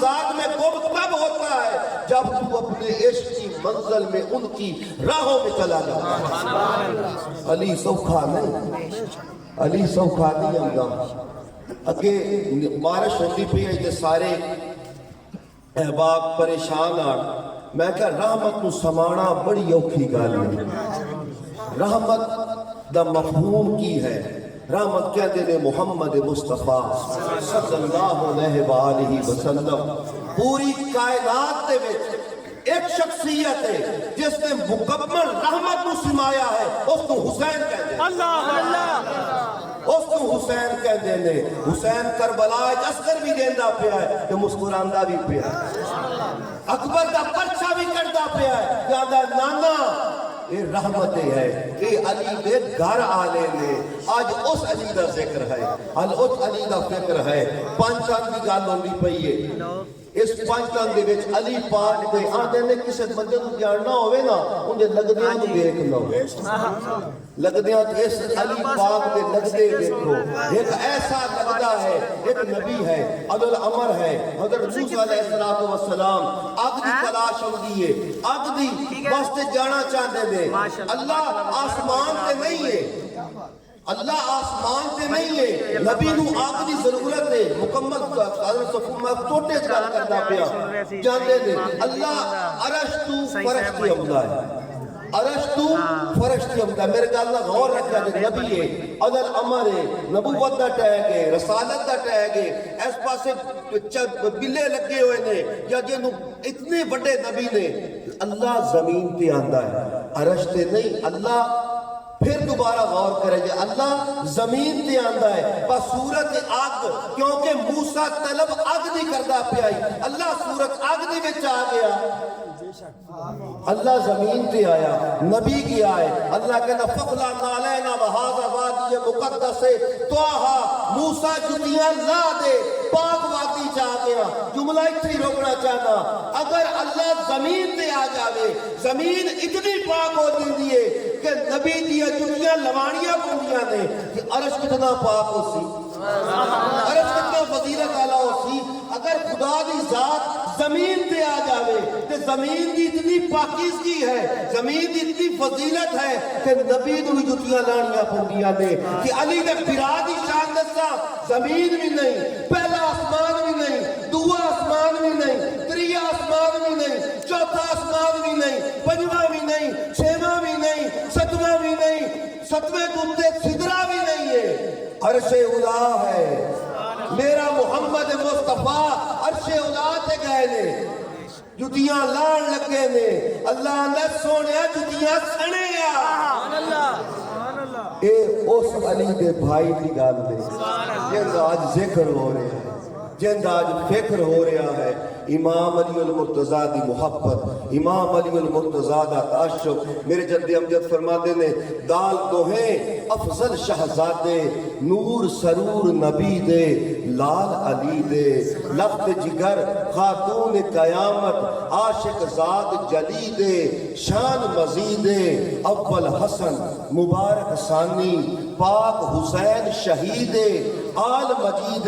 ذات میں قرب تب ہوتا ہے جب تو اپنے عشق کی منزل میں ان کی راہوں میں چلا جاتا ہے۔ علی سوکھا نہیں، علی سوکھا نہیں ہمدا۔ اگے بارش ہوتی پئی ہے تے سارے احباب پریشان آن، میں کہا رحمت نو سمانا بڑی اوکھی گل ہے۔ رحمت دا مفہوم کی ہے؟ رحمت کہتے ہیں محمد مصطفیٰ صلی اللہ علیہ وآلہ وسلم۔ پوری کائنات دے وچ ایک شخصیت ہے جس نے مکمل رحمت کو سمایا ہے، اس کو حسین کہتے ہیں۔ اللہ اللہ، اس کو حسین کہتے ہیں۔ حسین کربلا اصغر بھی دیندہ پیا ہے کہ مسکراندہ بھی پیا ہے، اکبر دا پرچہ بھی کردا پیا ہے کہ آدھا نانا یہ رحمت ہے، یہ علی دے گھر آلے نے۔ آج اس علی دا ذکر ہے، اس علی دا فکر ہے۔ پانچان کی گال ہوندی پئی ہے، اس پانچان دے وچ علی پاک دے آندے نے کسے بندے کو جاننا ہوئے نا انہیں لگدیاں کو دیکھ لو، لگدیاں تو اس علی پاک دے لگدے دیکھو۔ ایک ایسا لگدہ ہے، ایک نبی ہے، عدل عمر ہے، حضرت موسیٰ علیہ السلام آگ دی تلاش ہوندی ہے، آگ دی واسطے جانا چاہتے دے۔ اللہ آسمان تے نہیں ہے، اللہ آسمان تے نہیں ہے، نبی نو آگ دی ضرورت ہے۔ مکمل حضرت صفحہ توٹے چکال کرنا پیا جاندے دے۔ اللہ عرش تو فرشتی عمدہ ہے، عرش تو فرشتی عمدہ ہے۔ میرے گالنا غور رکھا دے، نبی ہے، عدل عمر ہے، نبوت دا ٹیگ ہے، رسالت دا ٹیگ ہے۔ اس پاسے بلے لگے ہوئے نے یا جنہوں اتنے بڑے نبی نے۔ اللہ زمین تے آندہ ہے، عرش تے نہیں۔ اللہ پھر دوبارہ غور کرے جائے، اللہ زمین تے آندہ ہے بصورت آگ، کیونکہ موسیٰ طلب آگ نہیں کردہ پیائی، اللہ صورت آگ دی وچ آ گیا۔ اللہ زمین تے آیا، نبی کی آئے، اللہ کہنا فَقْلَا نَعْلَيْنَا وَهَذَا وَادِيَ مُقَدَّسِ توہا موسیٰ جتیاں لا دے پاک وادی چاہ گیا۔ جملہ اتنی روکنا چاہنا، اگر اللہ زمین تے آ جاوے، زمین اتنی پاک ہو دیندی ہے کہ نبی دیا جتیاں لوانیاں بندیاں نے کہ عرش کتنا پاک ہو سی، عرش کتنا فضیلت علا ہو سی۔ اگر خدا دی ذات زمین تے آ جاوے تو زمین دی اتنی پاکیزگی ہے، زمین دی اتنی فضیلت ہے کہ نبی دی جتیاں لانیاں بندیاں نے کہ علی نے پھرا دی شان دسا، زمین بھی نہیں، پہلا آسمان بھی نہیں، دوسرا آسمان بھی نہیں، تیسرا آسمان بھی نہیں، چوتھا آسمان بھی نہیں، پنجواں بھی نہیں، چھواں بھی نہیں، ستواں بھی نہیں، ستویں کتے سدرا بھی نہیں ہے، عرش اولا ہے۔ میرا محمد مصطفیٰ عرش اولا تے گئے نے، جتیاں لان لگے نے۔ اللہ نے سونے جتیاں سنے گا۔ اے اس علی دے بھائی کی گال دے جن آج ذکر ہو رہے ہیں، جن آج فکر ہو رہا ہے۔ امام علی المرتضیٰ دی محبت، امام علی المرتضیٰ دا تعشق۔ میرے جد امجد فرماتے نے دال دوہیں افضل شہزادے، نور سرور نبی دے، لال علی دے، لفت جگر خاتون قیامت، عاشق ذات جلی دے، شان مزید اول حسن مبارک ثانی، پاک حسین شہید آل مجید۔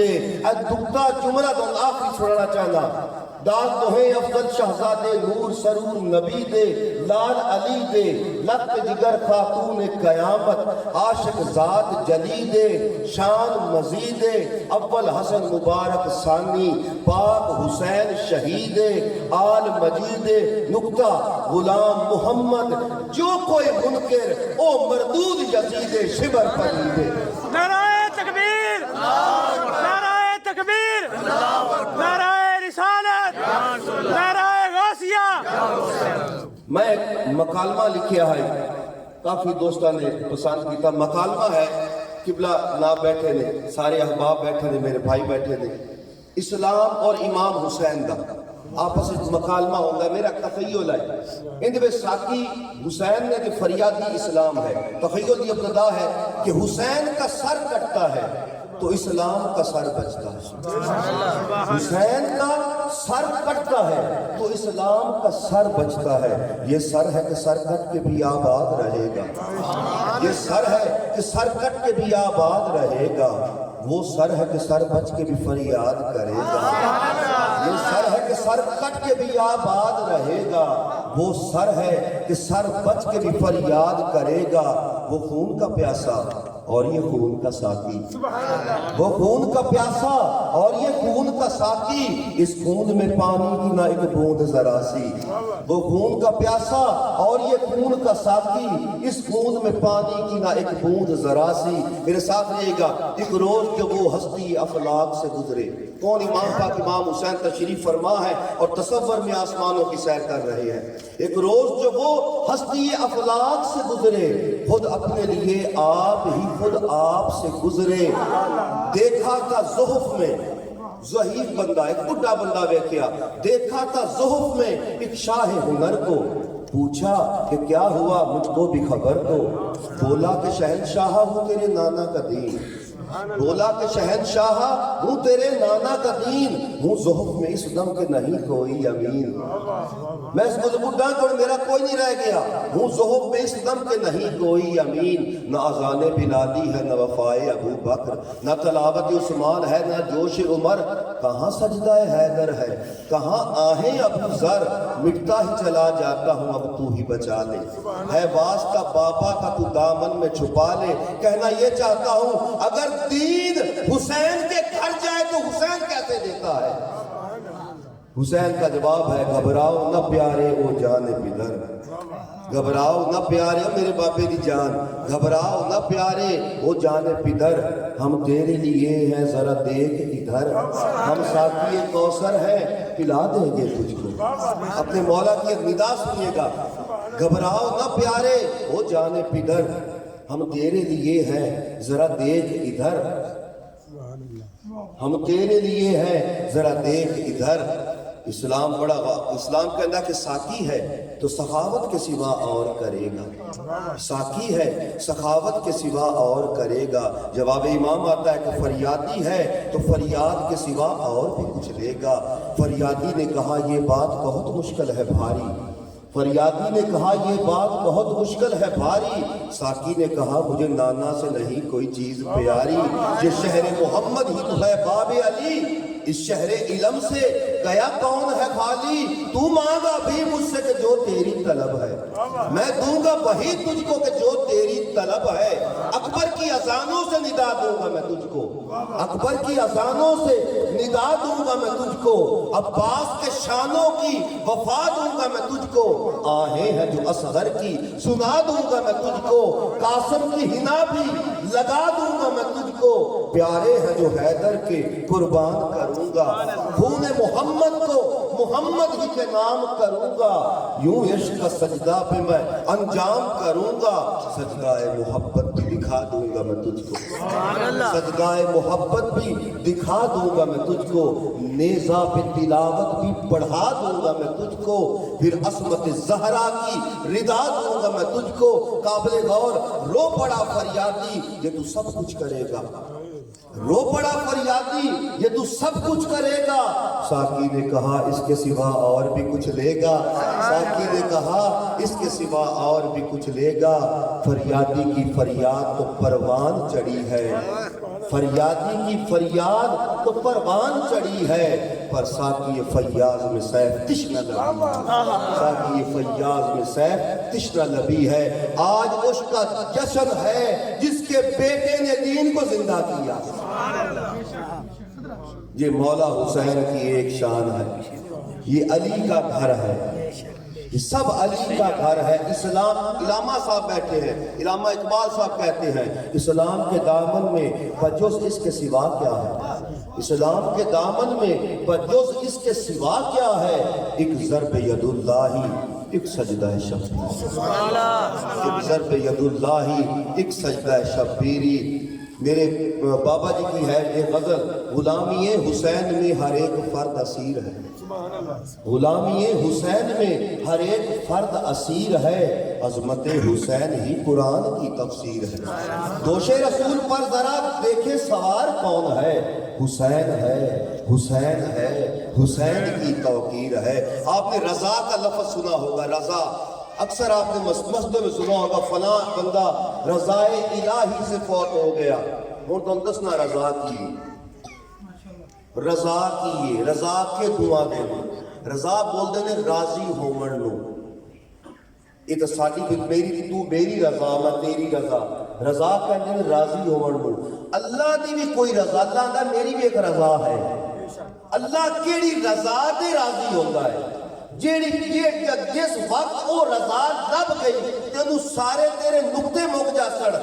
دکتا جملہ تو آخری چھوڑنا چاہنا، داد دوہیں افضل شہزادے، نور سرور نبی دے، لال علی دے، لفت جگر خاتون قیامت، عاشق ذات جلی دے، شان مزید اول حسن مبارک ثانی، پاک حسین شہید آل مجید۔ نکتہ غلام محمد جو کوئی منکر او مردود یزید شبر پرید۔ نعرہ تکبیر، نعرہ تکبیر، نعرہ رسالت، نعرہ غوثیہ۔ میں ایک مکالمہ لکھیا ہے، کافی دوستان نے پسند کیتا۔ مکالمہ ہے، قبلہ نہ بیٹھے نے، سارے احباب بیٹھے نے، میرے بھائی بیٹھے نے، اسلام اور امام حسین دا آپس مکالمہ ہوگا۔ میرا تخیل ہے اندھے بے ساکی حسین نے کہ فریادی اسلام ہے، تخیل دی ابتدا ہے کہ حسین کا سر کٹتا ہے تو اسلام کا سر بچتا ہے، حسین کا سر کٹتا ہے تو اسلام کا سر بچتا ہے۔ یہ سر ہے کہ سر کٹ کے بھی آباد رہے گا، یہ سر ہے کہ سر کٹ کے بھی آباد رہے گا، وہ سر ہے کہ سر بچ کے بھی فریاد کرے گا، یہ سر سر کٹ کے بھی آباد رہے گا، وہ سر ہے کہ سر بچ کے بھی فریاد کرے گا، وہ خون کا پیاسا اور یہ خون کا ساقی، وہ خون کا پیاسا اور یہ خون کا ساقی، اس خون میں پانی کی نہ ایک بوند ذرا سی، وہ خون کا پیاسا اور یہ خون کا ساقی، اس خون میں پانی کی نہ ایک بوند ذرا سی۔ میرے ساتھ رہے گا، ایک روز جب وہ ہستی افلاک سے گزرے، کون؟ امام پاک امام حسین تشریف فرما ہے اور تصور میں آسمانوں کی سیر کر رہے ہیں۔ ایک روز جب وہ ہستی افلاک سے گزرے، خود اپنے لیے آپ ہی خود آپ سے گزرے، دیکھا تھا زحف میں ضعیف بندہ، ایک بڈھا بندہ ویکھیا، دیکھا تھا زحف میں ایک شاہ ہنر کو، پوچھا کہ کیا ہوا مجھ کو بھی خبر دو، بولا کہ شہنشاہ ہوں تیرے نانا کا دین، بولا کہ شہنشاہ ہوں تیرے نانا کا دین، ہوں زحف میں اس دم کے نہیں کوئی امین، میں اس بڈھا کو میرا کوئی نہیں رہ گیا، ہوں زحف میں اس دم کے نہیں کوئی امین، نہ اذان بلالی ہے نہ وفائے ابو بکر، نہ تلاوت عثمان ہے نہ جوش عمر، کہاں سجدہ حیدر ہے کہاں آہیں ابو ذر، مٹتا ہی چلا جاتا ہوں اب تو ہی بچا لے، ہے واسطہ بابا کا تو دامن میں چھپا لے، کہنا یہ چاہتا ہوں اگر دین حسین کے گھر جائے تو حسین کیسے دیتا ہے؟ حسین کا جواب ہے گھبراؤ نہ پیارے او جان پدر، گھبراؤ نہ پیارے میرے باپے دی جان، گھبراؤ نہ پیارے او جان پدر، ہم تیرے لیے ہیں ذرا دیکھ ادھر، ہم ساقی کوثر ہیں پلا دیں گے تجھ کو۔ اپنے مولا کی ندا سنیے گا، گھبراؤ نہ پیارے او جان پدر، ہم تیرے لیے ہیں ذرا دیکھ ادھر، ہم تیرے لیے ہیں ذرا دیکھ ادھر۔ اسلام کے اندر کہ ساقی ہے تو سخاوت کے سوا اور کرے گا، ساقی ہے سخاوت کے سوا اور کرے گا۔ جواب امام آتا ہے کہ فریادی ہے تو فریاد کے سوا اور بھی کچھ لے گا۔ فریادی نے کہا یہ بات بہت مشکل ہے بھاری، فریادی نے کہا یہ بات بہت مشکل ہے بھاری، ساقی نے کہا مجھے نانا سے نہیں کوئی چیز پیاری، یہ شہر محمد ہی تو ہے باب علی، اس شہر علم سے گیا کون ہے خالی، تو مانگا بھی مجھ سے کہ جو تیری طلب ہے، میں دوں گا وہی تجھ کو کہ جو تیری طلب ہے، اکبر کی اذانوں سے ندا دوں گا میں تجھ کو، اکبر کی اذانوں سے ندا دوں گا میں تجھ کو، عباس کے شانوں کی وفا دوں گا میں تجھ کو، آہیں ہیں جو اصغر کی سنا دوں گا میں تجھ کو، قاسم کی ہنا بھی لگا دوں گا میں تجھ کو، پیارے ہیں جو حیدر کے قربان کروں گا، خون محمد کو محمد ہی کے نام کروں گا، یوں عشق کا سجدہ پہ میں انجام کروں گا، سجدہ محبت بھی دکھا دوں گا میں تجھ کو، سجدہ محبت بھی دکھا دوں گا میں تجھ کو، نیزہ پہ تلاوت بھی پڑھا دوں گا میں تجھ کو، پھر عصمت زہرا کی ردا دوں گا میں تجھ کو، قابل غور رو پڑا فریادی یہ تو سب کچھ کرے گا، رو پڑا فریادی یہ تو سب کچھ کرے گا، ساقی نے کہا اس کے سوا اور بھی کچھ لے گا، ساقی نے کہا اس کے سوا اور بھی کچھ لے گا، فریادی کی فریاد تو پروان چڑھی ہے، فریادی کی فریاد تو پروان چڑھی ہے، پر ساقی فیاض میں سیف تشنہ لبی ہے، ساقی فیاض میں سیف تشنہ لبی ہے، آج اس کا جشن ہے جس کے بیٹے نے دین کو زندہ کیا۔ یہ مولا حسین کی ایک شان ہے، یہ علی کا گھر ہے، یہ سب علی کا گھر ہے۔ اسلام، علامہ صاحب بیٹھے ہیں، علامہ اقبال صاحب کہتے ہیں اسلام کے دامن میں بجز اس کے سوا کیا ہے، اسلام کے دامن میں بجز اس کے سوا کیا ہے، ایک ضرب ید اللہ ایک سجدہ شبیر، ایک ضرب ید اللہ ایک سجدہ شبیری۔ میرے بابا جی کی ہے یہ غزل، غلامی حسین میں ہر ایک فرد اسیر ہے، غلامی حسین میں ہر ایک فرد اسیر ہے، عظمت حسین ہی قرآن کی تفسیر ہے، دوش رسول پر ذرا دیکھیں سوار کون ہے، حسین ہے، حسین ہے، حسین کی توقیر ہے۔ آپ نے رضا کا لفظ سنا ہوگا، رضا اکثر آپ نے مسجد میں سنا ہوگا فلاں بندہ رضائے الہی سے فوت ہو گیا، اور تو دسنا رضا کی، رضا کی، رضا کے دعا دے، رضا بولتے ہیں راضی ہومن نو. یہ تو ساری میری تو میری رضا میں تیری رضا. رضا کہتے ہیں راضی ہومن نو. اللہ دی بھی کوئی رضا, اللہ دا میری بھی ایک رضا ہے. اللہ کیڑی رضا تے راضی ہوتا ہے جس وقت وہ رضا لب گئی تینوں سارے تیرے نقطے مک جا سڑ.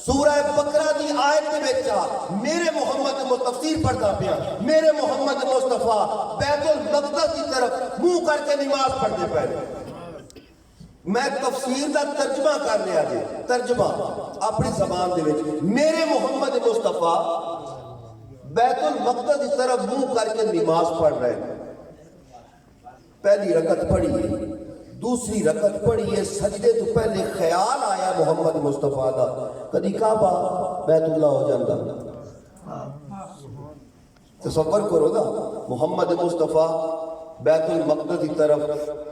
سورہ بقرہ دی آیت میں بیچا میرے محمد تفسیر پڑھتا پیا, میرے محمد مصطفیٰ بیت المقدس کی طرف منہ کر کے نماز پڑھتے پہلے. میں تفسیر دا ترجمہ کر رہا جی, ترجمہ اپنی زبان دے وچ. میرے محمد مصطفیٰ بیت المقدس کی طرف منہ کر کے نماز پڑھ رہے ہیں. پہلی رکعت پڑھی, دوسری رکعت پڑھی ہے, سجدے تو پہلے خیال آیا محمد مصطفیٰ دا کدی کعبہ بیت اللہ ہو جاندہ. تصور کرو نا, محمد مصطفیٰ بیت المقدس کی طرف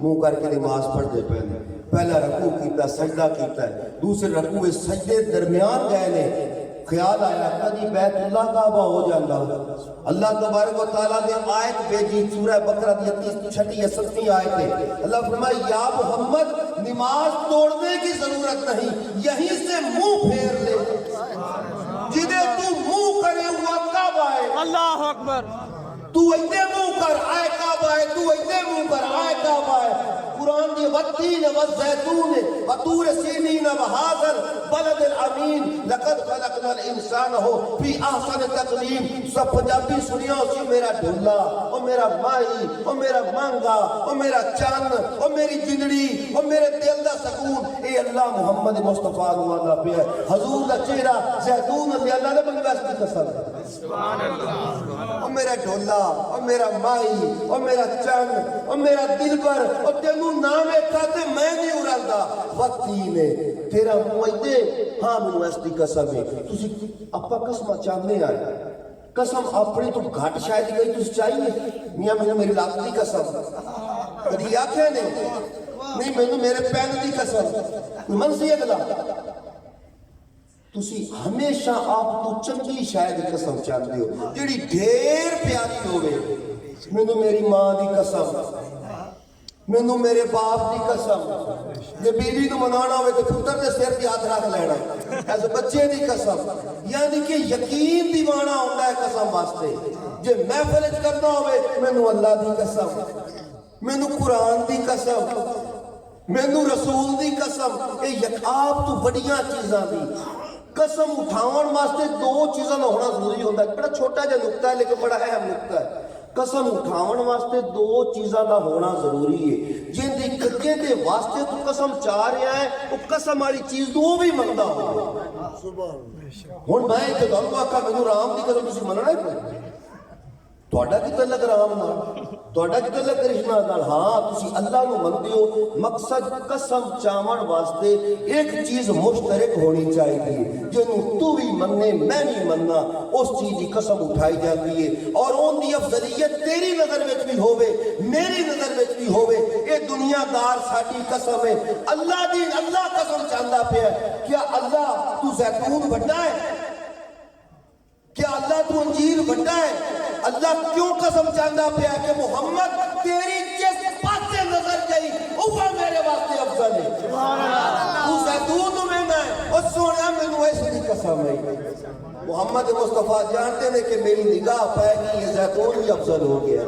منہ کر کے نماز پڑھتے پہلے. پہلا رکوع کیتا, سجدہ کیتا ہے, دوسرے رکوع سجدے درمیان گئے نے, خیال آیا کدی بیت اللہ کعبہ ہو جاندہ. اللہ تبارک و تعالیٰ نے آیت بھیجی سورہ بقرہ دی 36 آیت ہے. اللہ فرمائے یا محمد نماز توڑنے کی ضرورت نہیں, یہیں سے منہ پھیر لے. جدے تو منہ کرے ہوا کعبہ ہے. اللہ اکبر. تو ایتے منہ کر آئے کعبہ ہے, تو ایتے منہ کر آئے کعبہ ہے. قرآن دی والتین والزیتون وطور سینین وہذا البلد الامین لقد خلقنا الانسان فی احسن تقویم. سب پنجابی سنیا اسی میرا ڈھولا, او میرا ماہی, او میرا مانگا, او میرا چن, او میری جنڑی, او میرے دل دا سکون. اے اللہ محمد مصطفیٰ نوالا پہ حضور دا چہرہ زیتون دے اللہ نے بنگاس کی قسم. او میرا ڈھولا, او میرا ماہی, او میرا چن, او میرا دل پر, او تینوں نام کہتے میں نہیں ارلدا. وقتی نے تیرا مویدے ہاں منو اس دی قسم ہے. تسی اپا قسمہ چاہنے آئے, قسم اپنی تو گھٹ شاید گئی تسی چاہیے میاں میں میری لات دی قسم کدی آکھے نہیں میں میرے پین دی قسم من سی اگلا. تسی ہمیشہ آپ تو چنگی شاید قسم چاہتے ہو جیڑی ڈھیر پیاری ہوئے. میں میری ماں دی قسم, مینوں میرے باپ دی قسم, جے بیوی نو منانا ہوئے تو پتر دے سر تے ہاتھ رکھ لینا, ایسے بچے دی قسم. یعنی کہ یقین دیوانا ہوتا ہے قسم واسطے. جے محفل وچ کرنا ہوئے مینوں اللہ دی قسم, مینوں قرآن دی قسم, مینوں رسول دی قسم. اے آپ تو بڑیاں چیزاں دی قسم اٹھاون واسطے دو چیزاں دا ہونا ضروری ہوتا ہے. بڑا چھوٹا جا نقطہ ہے لیکن بڑا اہم نقطہ ہے. قسم اٹھاون واسطے دو چیزاں دا ہونا ضروری ہے. جن دی کجے دے واسطے تو قسم چاہ رہا ہے وہ قسم والی چیز تو بھی منگدا ہو. ہن میں تے تانوں آکھا مینوں رام دی قسم تسی مننا ہے تہاڈا کی تعلق رام نال, تہاڈا کی تعلق کرشنا نال. ہاں تسی اللہ نو مندے ہو, مقصد قسم چاون واسطے ایک چیز مشترک ہونی چاہیے جنوں تو بھی مننے میں بھی مننا, اس چیز کی قسم اٹھائی جاتی ہے. اور اون دی افضلیت تیری نظر وچ بھی ہوے میری نظر وچ بھی ہوے. اے دنیا دار ساڈی قسم ہے. اللہ دی اللہ قسم چاہندا پیا کیا اللہ تو زیتون وڈا ہے, کیا اللہ تو انجیر وڈا ہے. اللہ کیوں قسم چاہندا پیا کہ محمد تیری جس پاسے نظر گئی وہ میرے واسطے افضل ہے. تو زیتون تو مہنگا ہے اور سونا مینوں اس دی قسم ہے. محمد مصطفیٰ جانتے ہیں کہ میری نگاہ پائے گی یہ زیتون بھی افضل ہو گیا.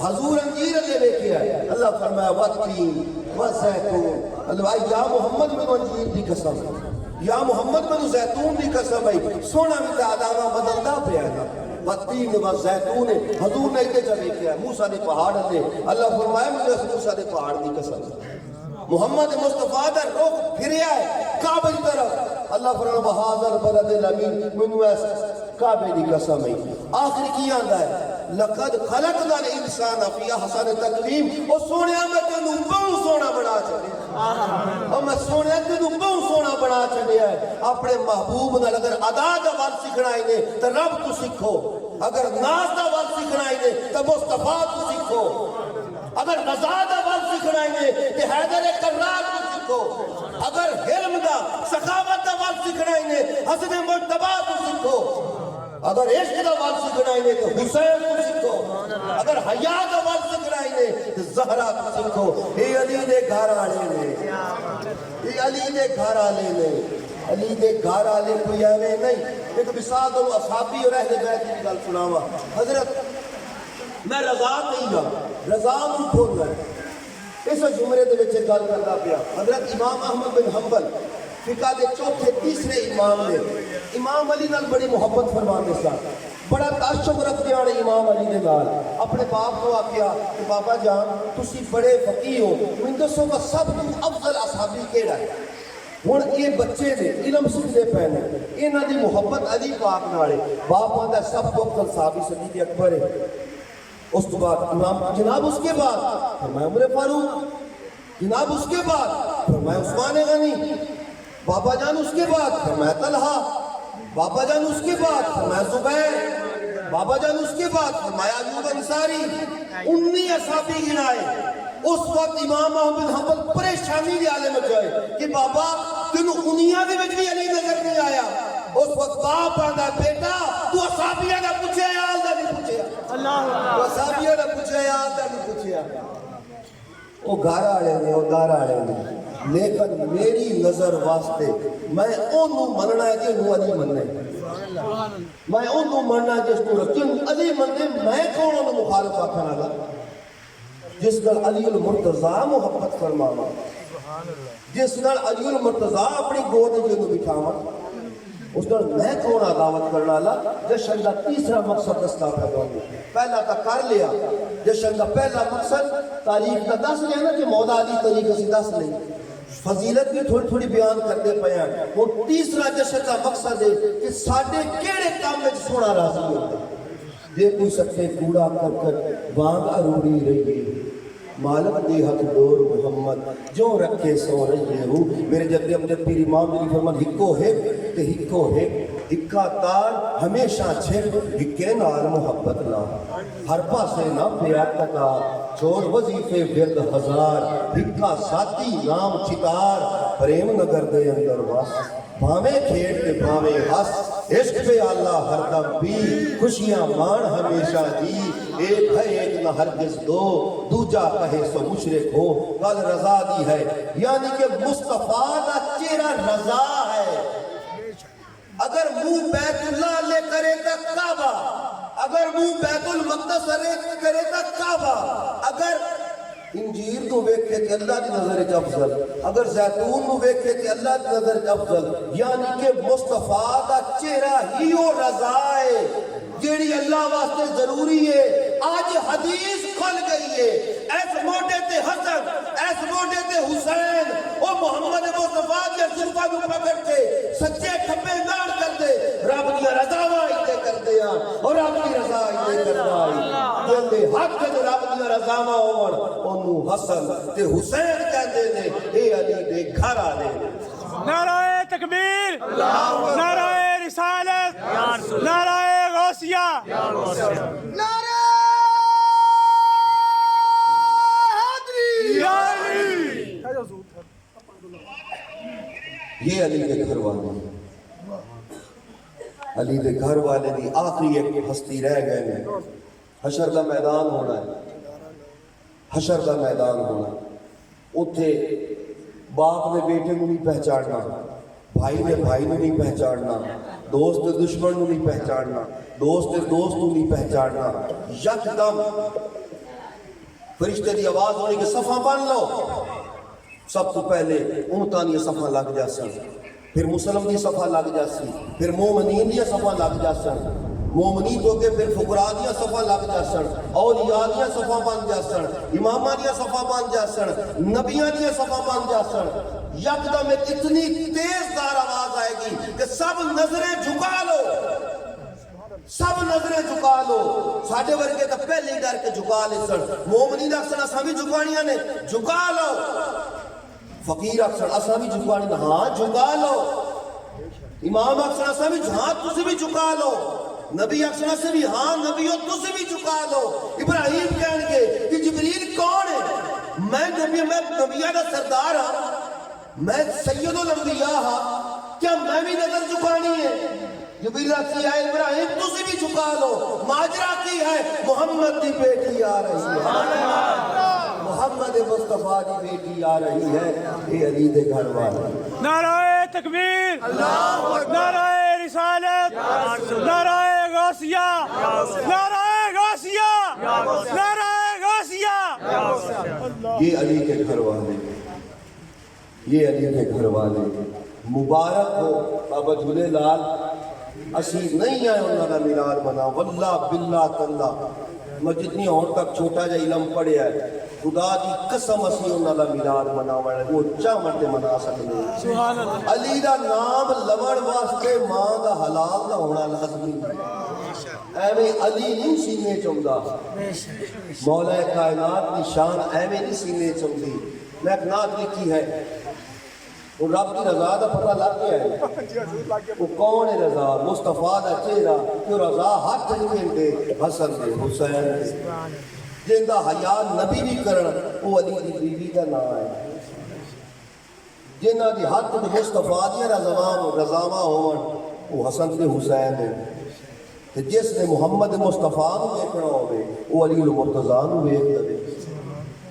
حضور انجیر لے لے کے آئے. اللہ فرمایا والتین والزیتون. اللہ یا محمد مینوں انجیر دی قسم, یا محمد مینوں زیتون دی قسم ہے. سونا بھی تعداد بدلدا پیا ہے. والتین والزیتون حضور نے اتنے جب کیا موسیٰ نے پہاڑ نے. اللہ فرمایا مجھے موسیٰ نے پہاڑ دی قسم. محمد مصطفیٰ دا رخ پھریا ہے کعبہ کی طرف. اللہ فرمایا وہذا البلد الامین, منو اس کعبے دی قسم ہے. آخر کی آندا ہے لقد خلقنا الانسان فی احسن تقویم. او سونیا میں تینوں بہت سونا بنا چھڈیا, او میں سونیا تینوں بہت سونا بنا چھڈیا ہے. اپنے محبوب نال اگر ادا دا ول سیکھنا ہے تے رب تو سیکھو, اگر ناز دا ول سیکھنا ہے تے مصطفیٰ تو سیکھو, اگر رضا دا ول سیکھنا ہے تے حیدر کرار تو سیکھو, اگر حلم دا سخاوت دا ول سیکھنا ہے حسن مجتبی تو سیکھو, اگر عشق دا ول سیکھنا ہے تو حسین کو سیکھو, اگر حیا دا ول سیکھنا آئی نے زہرا کو سکھو یہ علی دے گھر والے نے یہ علی دے گھر والے نے علی دے گھر والے کوئی ایویں نہیں ایک مثال دو اصحابی اور اہل بیت کی گل سناواں حضرت میں رضا نہیں ہاں رضا نوں کھولنا اس جمرے دے وچ گل کردا پیا حضرت امام احمد بن حنبل فقہ دے چوتھے تیسرے امام نے امام علی نال بڑی محبت فرماندے سن بڑا تعصب رکھتے ہیں امام علی دے نال اپنے باپ کو آکھیا کہ بابا جان تسی بڑے فقیہ ہو میں دسو کہ سب تو افضل اصحابی کیڑا ہے ہن یہ بچے نے علم سیکھتے پے نے انہاں دی محبت علی پاک نال ہے باپ آندا سب تو افضل صحابی صدیق اکبر ہے اس کے بعد امام جناب اس کے بعد فرمایا عمر فاروق جناب اس کے بعد فرمایا عثمان غنی بابا جان اس کے بعد فرمایا طلحہ بابا جان اس کے بعد فرمایا زبیر بابا جان اس کے بعد فرمایا ایوب انصاری 19 اصحابی گنائے اس وقت امام احمد بن حنبل پریشانی دے عالم وچ آئے کہ بابا تینوں انہیاں دے وچ بھی علی نظر نہیں آیا اس وقت باپ آندا بیٹا تو اصحابیاں دا پوچھیا یال دا نہیں پوچھیا اللہ تو اصحابیاں دا پوچھیا یال دا نہیں پوچھیا وہ گھر والے نے وہ دار والے نے لیکن میری نظر واسطے میں اونوں مننا ہے کہ وہ علی مننے میں اونوں مننا ہے جس کو رکھن علی مننے میں کون اونوں مخالف آکھن والا جس نال علی المرتضی محبت فرماواں جس نال علی المرتضی اپنی گود وچ بٹھاواں اس نال میں کون عداوت کرنا والا جشن دا تیسرا مقصد دستا پیا پہلا تا کر لیا جشن دا پہلا مقصد تاریخ دا دس لیا نا کہ مولا علی تاریخ اسی دس لئی فضیلت بھی تھوڑی تھوڑی بیان کرتے پے ہیں وہ تیسرا جشن کا مقصد ہے کہ ساڈے کیڑے کام وچ سونا راضی ہوتا جے کوئی سکے کوڑا کر کر بانگ اروڑی رہی مالک دی حق ڈور محمد جو رکھے سو رہے ہو میرے جد امجد پیر امام علی فرمان ہکو ہے تے ہکو ہے ہکا تار ہمیشہ چھپ ہکے نال محبت لا ہر پاسے نہ پیا تکا چھوڑ وظیفے ورد ہزار ہکا ساتھی نام چتار پریم نگر دے اندر واس بھاویں کھیڑ تے بھاویں ہس عشق پہ اللہ ہر دم بھی خوشیاں مان ہمیشہ دی ایک ہے ایک نہ ہرگز دو دوجا کہے سو مشرک ہو کل رضا دی ہے یعنی کہ مصطفیٰ دا چہرہ رضا ہے اگر منہ بیت اللہ لے کرے تا کعبہ اگر منہ بیت المقدس کرے تا کعبہ اگر انجیر کو ویکھے تے اللہ دی نظر وچ افضل اگر زیتون کو ویکھے تے اللہ دی نظر وچ افضل یعنی کہ مصطفیٰ دا چہرہ ہی او رضا ہے جیڑی اللہ واسطے ضروری ہے آج حدیث کھل گئی ہے ایس موٹے تے حسن ایس موٹے تے حسین او محمد مصطفیٰ کے زلفاں کو پکڑ کے سچے کھپے ناڑ کر دے رب دی رضا واسطے کر دے اور رب دی رضا واسطے کردا ہے جندے حق تے رب دی رضا ہون اونوں حسن تے حسین کہندے نے اے علی دے گھر والے نعرہ تکبیر نعرہ رسالت نعرہ غوثیہ نعرہ حیدری یہ علی کے گھر والے علی کے گھر والے دی آخری ایک ہستی رہ گئے ہیں حشر دا میدان ہونا ہے حشر دا میدان ہونا اتھے باپ نے بیٹے کو نہیں پہچاننا بھائی نے بھائی کو نہیں پہچاننا دوست نے دشمن کو نہیں پہچاننا دوست نے دوست کو نہیں پہچاننا یکدم فرشتے دی آواز ہونی کہ صفحہ بن لو سب تو پہلے اونٹاں دی صفحہ لگ جاسن پھر مسلم دی صفحہ لگ جاسی پھر مومنین دی صفحہ لگ جاسن مومنین تو کے پھر فقراء دی صفحہ لگ جاسن اولیاء دی صفحہ بن جاسن اماماں دی صفحہ بن جاسن نبیاں دی صفحہ بن جاسن یکدم اتنی تیز دار آواز آئے گی کہ سب نظریں جھکا لو سب نظریں جھکا لو ساڈے ورگے تو پہلے ہی ڈر کے جھکا لے سن مومنین اکثر اساں بھی جھکانیاں نے جھکا لو فقیر اکثر اساں بھی جھکانیاں ہاں جھکا لو امام اکثر اساں بھی ہاں تسی بھی جھکا لو نبی اکثر سے بھی ہاں نبیوں تسی بھی جھکا لو ابراہیم کہن گے کہ جبریل کون ہے میں نبیوں کا سردار ہاں میں سید الانبیاء ہاں کیا میں بھی نظر جھکانی ہے جبریل کی ہے ابراہیم تسی بھی جھکا لو ماجرا کی ہے محمد دی بیٹی آ رہی ہے مصطفیٰ کی بیٹی آ رہی ہے، یہ علی دے گھر والے۔ نعرہ تکبیر، نعرہ رسالت، نعرہ غوثیہ، نعرہ غوثیہ، نعرہ غوثیہ۔ یہ علی کے گھر والے، یہ علی کے گھر والے مبارک ہو۔ بابا جھولے لال اسی نہیں آئے انہوں کا میلاد منا، واللہ باللہ تاللہ میں جتنی اور تک چھوٹا جا علم پڑھیا ہے، خدا دی قسم اسی انہوں کا میلاد منا وہ چاہ مرتے منا سکتے ہیں۔ علی دا نام لمن واسطے ماں دا حلال دا ہونا لازمی ایویں علی نہیں سینے چمدا، مولا کائنات کی شان ایویں نہیں سینے چمدی۔ میں ایک نعت لکھی ہے، وہ رب کی رضا دا پتہ لگ گیا ہے، وہ کون ہے رضا؟ مصطفیٰ دا چہرہ، کہ رضا ہاتھ نہیں دے حسن دے حسین دے، جن دا حیا نبی بھی کرن وہ علی دی بیوی دا نام ہے، جنہ دی ہاتھ دے مصطفیٰ دیا رضاواں ہون وہ حسن دے حسین دے، تے جس نے محمد مصطفیٰ نو دیکھنا ہوئے وہ علی المرتضیٰ نو دیکھ دے۔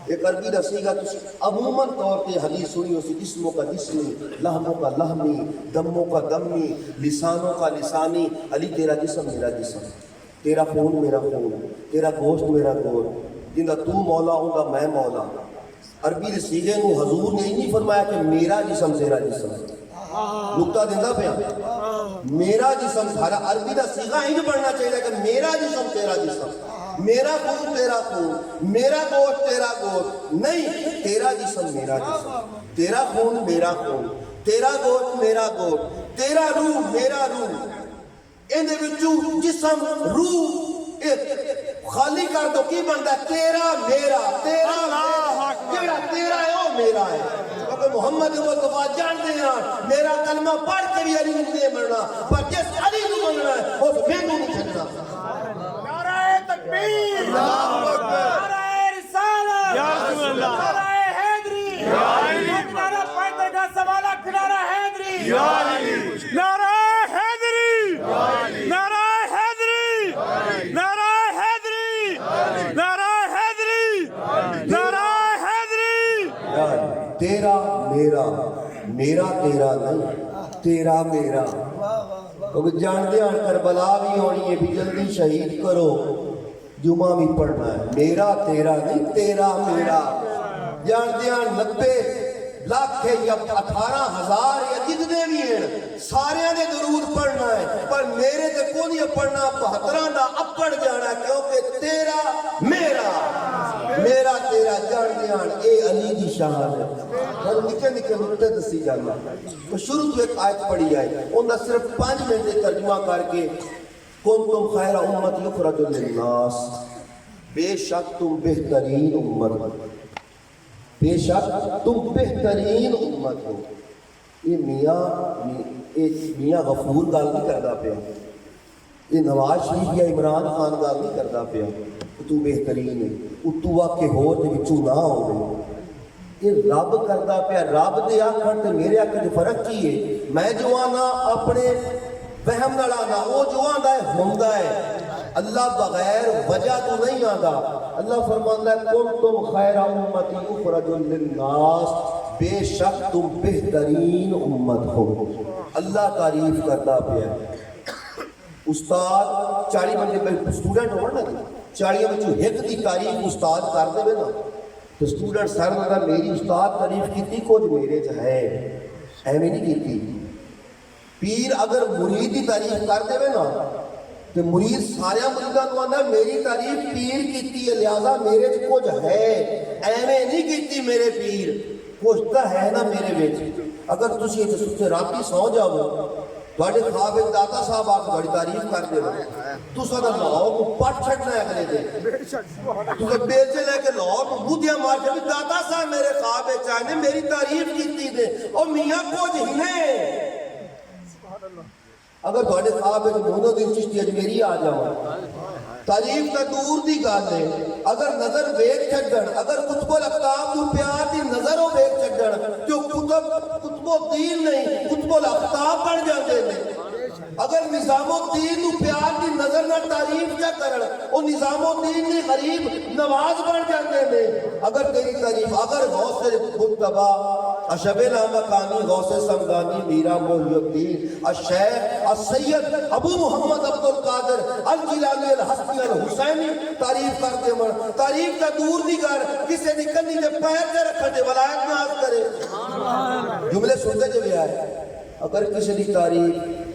ایک عربی رسی گا تسی عموماً طور پہ حدیث سنی ہو سی، جسموں کا جسمی، لحموں کا لحمی، دموں کا دمی، لسانوں کا لسانی۔ علی تیرا جسم میرا جسم، تیرا خون میرا خون، تیرا گوشت میرا گوشت، جنہ تو مولا ہوں گا میں مولا۔ عربی رسیگے نو حضور نے نہیں فرمایا کہ میرا جسم تیرا جسم، نکتہ دیندہ پہ میرا جسم تھارا۔ عربی دا سیغہ ہی نہیں پڑھنا چاہیے کہ میرا جسم تیرا جسم، میرا خون تیرا خون، میرا گوشت تیرا گوشت، نہیں، تیرا جسم میرا جسم، تیرا خون میرا خون، تیرا گوشت میرا گوشت، تیرا روح میرا روح۔ اندے وچوں جسم روح خالی کر دو کی بنتا ہے تیرا میرا، تیرا میرا، جیڑا تیرا ہے وہ میرا ہے۔ کیونکہ محمد مصطفیٰ جانتے ہیں میرا کلمہ پڑھ کے بھی علی نہیں مرنا، پر جس علی کو مننا ہے اس میں نہیں چھڑنا۔ تکبیر، نعرہ رسالت، یا رسول اللہ، نعرہ حیدری، یا علی، نعرہ پائدر کا سوالہ نعرہ حیدری، یا علی، نعرہ حیدری، نعرہ حیدری، نعرہ حیدری، نعرہ حیدری، نعرہ حیدری۔ تیرا میرا، میرا تیرا نہیں، تیرا میرا۔ کیونکہ جانتے ہیں کربلا بھی ہونی ہے، بھی جلدی شہید کرو، جمعہ بھی پڑھنا ہے۔ میرا تیرا نہیں، تیرا میرا۔ جانتے ہیں 90 لاکھ یا 18,000 یا جتنے بھی ہیں سارے نے درود پڑھنا ہے، پر میرے تے کو نہیں پڑھنا، 72 دا اپڑ جانا، کیونکہ تیرا میرا، میرا تیرا۔ جانتے ہیں اے علی دی شان ہے۔ اور نکے نکے نکتے دسی جانا، تو شروع تو ایک آیت پڑھی آئے، انہا صرف 5 منٹ ترجمہ کر کے کنتم خیر امت یخرج للناس، بے شک تم بہترین امت، بے شک تم بہترین امت ہو۔ یہ میاں غفور گال نہیں کردا پیا، یہ نواز شریف یا عمران خان گال نہیں کردا پیا تو بہترین ہے، تو واقع ہو تے وچوں نہ ہوے۔ یہ رب کردا پیا، رب دے آکھن تے میرے آکھن دے فرق کی ہے؟ میں جو آنا اپنے وہم نہ لانا، وہ جو آندا ہے ہوندا ہے۔ اللہ بغیر وجہ تو نہیں آتا۔ اللہ فرماتا ہے کنتم خیر امت اخرج للناس، بے شک تم بہترین امت ہو۔ اللہ تعریف کرتا پیا۔ استاد 40 بندے سٹوڈنٹ ہو نا، 40 بچوں ایک دی تعریف استاد کر دے نا تو سٹوڈنٹ سر نہ میری استاد تعریف کیتی کچھ میرے چ ہے، ایویں نہیں کیتی۔ پیر اگر مرید کی تعریف کر دے نا تو مرید سارے مریداں کو آندا میری تعریف پیر کیتی ہے لہذا میرے چ کچھ ہے، ایویں نہیں کیتی میرے پیر، کچھ تو ہے نا میرے وچ۔ اگر تسی اتنے ستے راتی سو جاؤ تواڈے خواب وچ داتا صاحب آ کے تواڈی تعریف کر دے تساں دا لاؤ کو پٹ چھڈنا ہے اگلے دن، تساں بیلچے لے کے لاؤ کو بودیاں مار کے داتا صاحب میرے خواب وچ آئے نے میری تعریف کیتی دے او میاں کچھ ہی نے۔ اگر تواڈے خواب وچ دونوں دن چشتی اجمیری آ جاؤ تعریف تا دور دی گل ہے، اگر نظر ویکھ چھڈن، اگر قطب الاقطاب نو پیار دی نظر ہو ویکھ چھڈن تو قطب الدین نہیں قطب الاقطاب بن جاندے نے۔ اگر نظام الدین نو پیار دی نظر نہ تعریف کیا کرن او نظام الدین دی غریب نواز بن جاندے نے۔ اگر تیری تعریف اگر غوث مجتبی اشبیل مکانی غوث سمدانی میرا محی الدین الشیخ السید ابو محمد عبد القادر الجیلانی الحسنی الحسینی تعریف کرتے من تعریف کا دور دی کر کسے نکلنی دے پیر دے رکھا دے ولایت ناز کرے جملے سنتے جو بھی آئے اگر کسی دی تعریف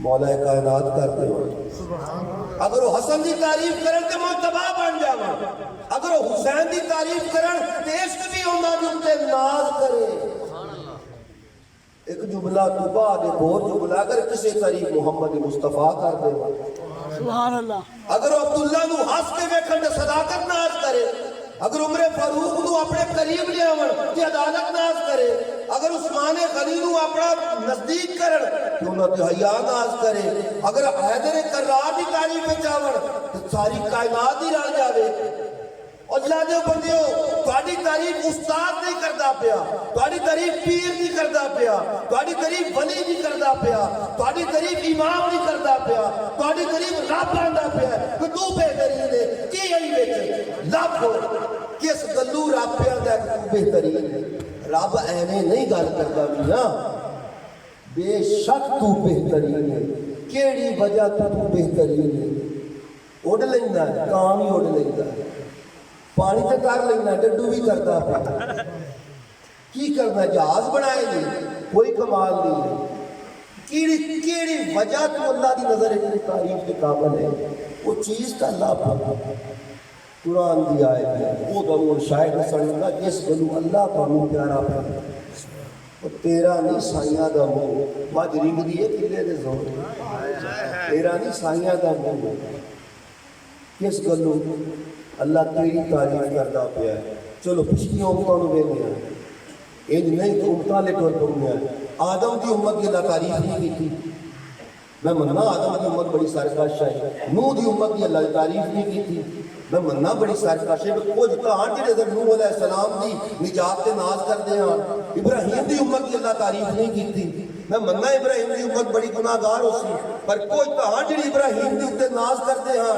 مولا کائنات کرتے ہو اگر وہ حسن دی تعریف کرن تے مجتبی بن جاواں اگر وہ حسین دی تعریف کرن تے عشق بھی انہاں دے تے ناز کرے ایک جملہ تو بعد ایک اور جملہ اگر کسی تعریف محمد مصطفیٰ کر دے سبحان اللہ اگر وہ عبداللہ نو ہنس کے ویکھن تے صداقت ناز کرے اگر عمر فاروق نو اپنے قریب لے آون تے عدالت ناز کرے اگر عثمان غنی نو اپنا نزدیک کرن تے انہاں تے حیا ناز کرے اگر حیدر کرار دی تعریف وچ آون تے ساری کائنات ہی رل جاوے اللہ دے بندیو تہاڈی تعریف استاد نہیں کردا پیا تہاڈی تعریف پیر نہیں کردا پیا تہاڈی تعریف ولی نہیں کردا پیا تہاڈی تعریف امام نہیں کردا پیا تہاڈی تعریف رب آندا پیا کہ تو بہترین ہے کی ائی وچ لب کس گلو رب پیا دا کہ تو بہترین ہے رب ایویں نہیں گل کردا میاں بے شک تو بہترین ہے کیڑی وجہ تو بہترین ہے اڑ لیندا کام ہی اڑ لیندا پانی تے کر لینا ڈڈو بھی کرتا پیا کی کرنا جہاز بنائے نہیں کوئی کمال نہیں کیڑی وجہ تو اللہ دی نظر اتنی تعریف کے قابل ہے وہ چیز تا اللہ پاک قرآن دی آیت ہے وہ ضرور شاید سن گا جس گلو اللہ تانوں پیارا پیا وہ تیرا نہیں سائیاں دا منہ مجھ رنگ دیے کلے دے زور تیرا نہیں سائیاں دا منہ کس گلو اللہ تیری تعریف کرتا پیا ہے چلو پچھلی امتوں نے بے گیا ایج نہیں تو امتہ لے ٹور پر گیا آدم کی امت کی اللہ تعریف نہیں کی تھی میں مننا آدم کی امت بڑی سرکش ہے نوح کی امت کی اللہ تعریف نہیں کی تھی میں مننا بڑی سرکش ہے کچھ کہاں جڑے در نوح علیہ السلام دی نجات تے ناز کر دے ہاں ابراہیم کی امت کی اللہ تعریف نہیں کی تھی میں مننا ابراہیم کی امت بڑی گناہگار ہو سی پر کچھ کہاں جڑے ابراہیم کی امت ناز کر دے ہاں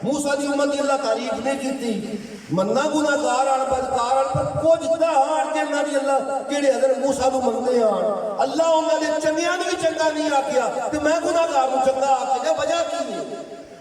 موسیٰ دی امت اللہ تعریف نہیں کی تھی مننا گناہگار آن بدکار آن پر کچھ دہاڑ کے نبی اللہ کیڑے حضرت موسیٰ نو مننے آن اللہ انہوں نے چنگیاں بھی چنگا نہیں آکیا کہ میں گناہگار نو چنگا آکیا وجہ کی ہے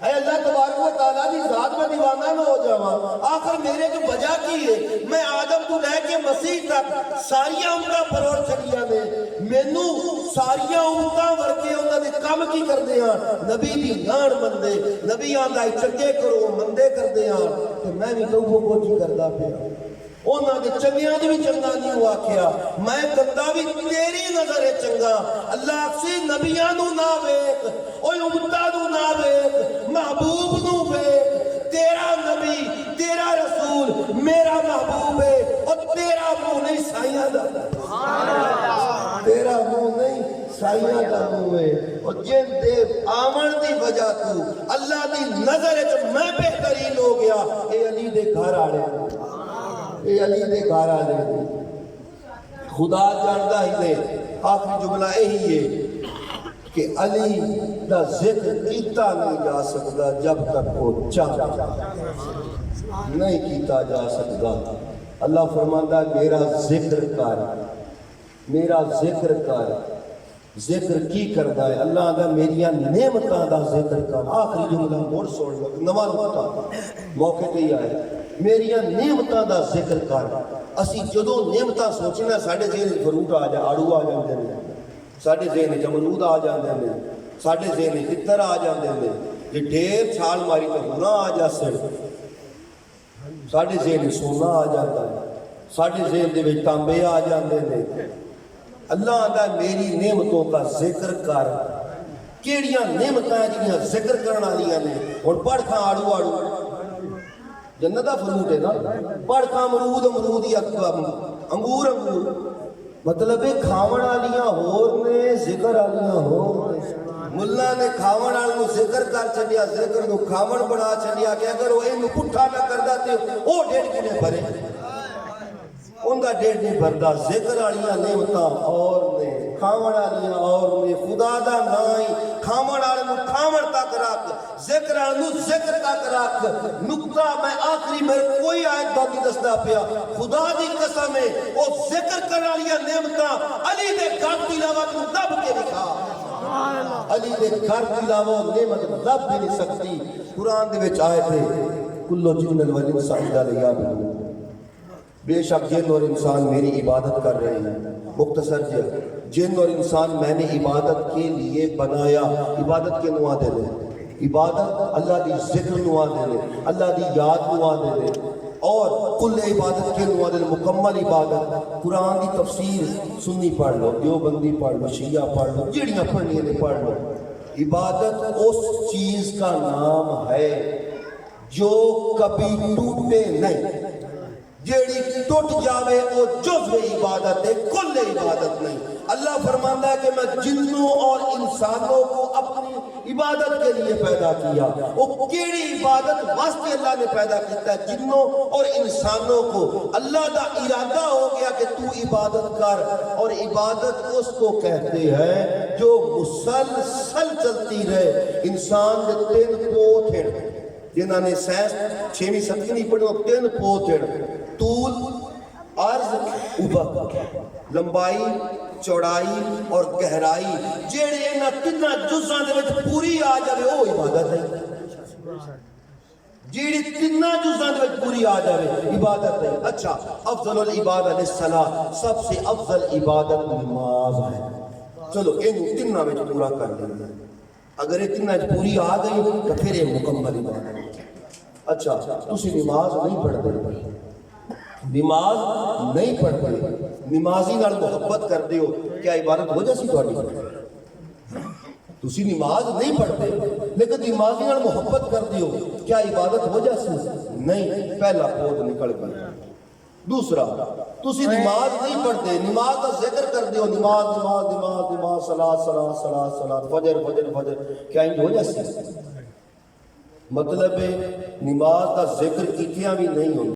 اے اللہ تبارک و تعالیٰ دی ذات میں دیوانہ نہ ہو جاواں آخر میرے جو وجہ کی ہے میں آدم تو لے کے مسیح تک ساریاں امتاں پرور چڑیا نے مینوں ساریاں امتاں ورکے انہاں دے کم کی کردے ہاں نبی دی نان مندے نبی آندا چنگے کرو مندے کردے ہاں تے میں بھی تو وہ کی کردا پیا انہاں دے چنگیاں دی بھی چنگا نہیں ہوا کیا میں گندا بھی تیری نظر ہے چنگا اللہ سے نبیاں نو نہ ویکھ اوے امتاں نو نہ ویکھ محبوب نو ویکھ تیرا نبی تیرا رسول میرا محبوب ہے اور تیرا منہ نہیں سائیاں دا تیرا منہ نہیں سائیاں دا منہ ہے اور جن دے آمن دی وجہ تو اللہ دی نظر ہے تو میں بہترین ہو گیا اے علی دے گھر آڑے اے علی دے گھر آڑے خدا جاندہ ہی دے آخری جملہ یہی ہے کہ علی دا ذکر کیتا نہیں جا سکتا جب تک وہ چاہتا نہیں کیتا جا سکتا اللہ فرماندہ میرا ذکر کر میرا ذکر کر ذکر کی کردا ہے اللہ دا میریاں نعمتاں دا ذکر کر آخری جملہ موڑ سوڑ نواں نقطہ موقع تے ہی آئے میریاں نعمتاں دا ذکر کر اسی جدوں نعمتاں سوچنا ساڈے ذہن فروٹ آ جا آڑو آ جاندے نے ساڈے ذہن امرود آ جاندے نے ساڈے ذہن تتر آ جاندے نے جے ڈھیر چھال ماری تے ہونا آ جاسن ساڈے ذہن سونا آ جاندا ہے ساڈے ذہن دے وچ تانبے آ جاندے نے اللہ دا میری نعمتوں کا ذکر کر کیڑیاں نعمتاں جڑیاں ذکر کرن والیاں نے ہن پڑھ کھا آڑو آڑو جنت دا فروٹ ہے نا پڑھ کھا امرود یا انگور مطلب ہے کھاون والیاں ہور نے ذکر والیاں ہور نے ملا نے کھاون والے نو ذکر کر چھڈیا ذکر نو کھاون بنا چھڈیا کہ اگر وہ اینو پٹھا نہ کردا تے او ڈیڑھ کنے بھرے ان دا ڈیڑھ نہیں بھردا ذکر والیاں نعمتاں اور نے کھاون والیاں اور نے خدا دا نائی کھاون والے نو کھاون تک رکھ ذکر والے نو ذکر تک رکھ نقطہ میں آخری میں کوئی آیت دا نہیں دسدا پیا خدا دی قسم ہے او ذکر کرن والیاں نعمتاں علی دے گھر دی علاوہ تو دب کے دکھا علی دے گھر دی علاوہ نعمت لب بھی نہیں سکتی قرآن دے وچ آئے تھے کلو جن والانس الا لیعبدون بے شک جن اور انسان میری عبادت کر رہے ہیں مختصر جن اور انسان میں نے عبادت کے لیے بنایا عبادت کے نوا دے دے عبادت اللہ دی ذکر نوا دے دے اللہ دی یاد نوا دے دے اور کل عبادت کے نوا دے مکمل عبادت قرآن دی تفسیر سنی پڑھ لو دیوبندی پڑھ لو شیعہ پڑھ لو جیڑیاں پڑھنی نے پڑھ لو عبادت اس چیز کا نام ہے جو کبھی ٹوٹے نہیں جیڑی ٹوٹ جاوے وہ جزو عبادت ہے کل عبادت نہیں اللہ فرماتا ہے کہ میں جنوں اور انسانوں کو اپنی عبادت کے لیے پیدا کیا وہ کیڑی عبادت واسطے اللہ نے پیدا کیتا ہے جنوں اور انسانوں کو اللہ دا ارادہ ہو گیا کہ تو عبادت کر اور عبادت اس کو کہتے ہیں جو مسلسل چلتی رہے انسان دے تین پوتھڑ جنہاں نے سائنس 6ویں 7ویں پڑھو تین پوتھڑ طول عرض افق لمبائی چوڑائی اور گہرائی جیڑے انہاں تیناں جزاں دے وچ پوری آ جاوے او عبادت ہے جیڑی تیناں جزاں دے وچ پوری آ جاوے عبادت ہے اچھا افضل العبادہ للصلاۃ سب سے افضل عبادت نماز ہے چلو انہوں تیناں وچ پورا کر لیں اگر یہ تیناں وچ پوری آ گئی تو پھر یہ مکمل عبادت اچھا تسی نماز نہیں پڑھتے نماز نہیں پڑھتے نمازی نال محبت کرتے ہو کیا عبادت ہو جاسی تہاڈی تسی نماز نہیں پڑھتے لیکن نمازی نال محبت کرتے ہو کیا عبادت ہو جاسی نہیں پہلا پود نکل گیا دوسرا تسی نماز نہیں پڑھتے نماز کا ذکر کرتے ہو نماز نماز نماز نماز صلاۃ صلاۃ صلاۃ صلاۃ فجر فجر فجر کیا انج ہو جاسی مطلب ہے نماز کا ذکر کیتیاں بھی نہیں ہوتا